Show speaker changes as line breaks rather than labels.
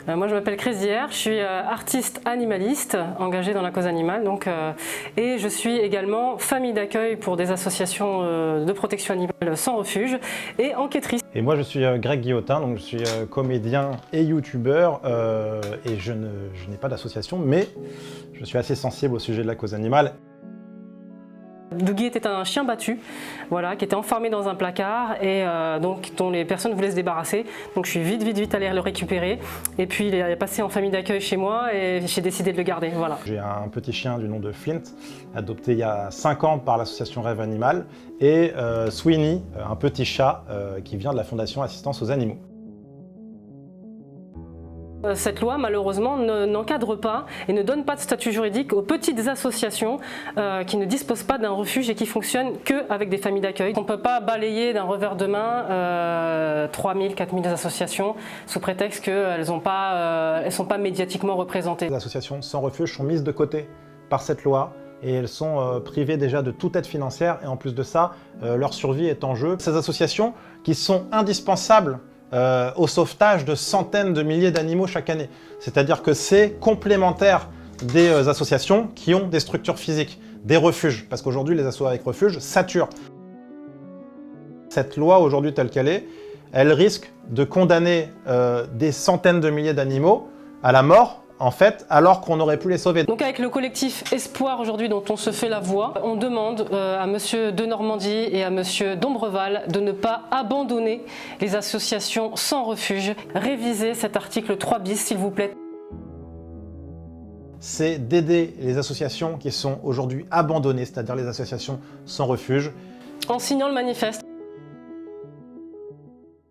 Moi je m'appelle Chrésière, je suis artiste animaliste engagée dans la cause animale et je suis également famille d'accueil pour des associations de protection animale sans refuge et enquêtrice.
Et moi je suis Greg Guillotin, donc je suis comédien et youtubeur et je n'ai pas d'association, mais je suis assez sensible au sujet de la cause animale.
Dougie était un chien battu, voilà, qui était enfermé dans un placard et donc dont les personnes voulaient se débarrasser. Donc je suis vite allée le récupérer et puis il est passé en famille d'accueil chez moi et j'ai décidé de le garder. Voilà.
J'ai un petit chien du nom de Flint, adopté il y a 5 ans par l'association Rêve Animal, et Sweeney, un petit chat qui vient de la fondation Assistance aux Animaux.
Cette loi, malheureusement, n'encadre pas et ne donne pas de statut juridique aux petites associations qui ne disposent pas d'un refuge et qui fonctionnent qu'avec des familles d'accueil. On ne peut pas balayer d'un revers de main 3000, 4000 associations sous prétexte qu'elles ne sont pas médiatiquement représentées.
Les associations sans refuge sont mises de côté par cette loi et elles sont privées déjà de toute aide financière et en plus de ça, leur survie est en jeu. Ces associations qui sont indispensables au sauvetage de centaines de milliers d'animaux chaque année. C'est-à-dire que c'est complémentaire des associations qui ont des structures physiques, des refuges, parce qu'aujourd'hui les assos avec refuge saturent. Cette loi aujourd'hui telle qu'elle est, elle risque de condamner des centaines de milliers d'animaux à la mort, en fait, alors qu'on aurait pu les sauver.
Donc avec le collectif Espoir aujourd'hui dont on se fait la voix, on demande à Monsieur de Normandie et à Monsieur d'Ombreval de ne pas abandonner les associations sans refuge. Révisez cet article 3 bis s'il vous plaît.
C'est d'aider les associations qui sont aujourd'hui abandonnées, c'est-à-dire les associations sans refuge.
En signant le manifeste.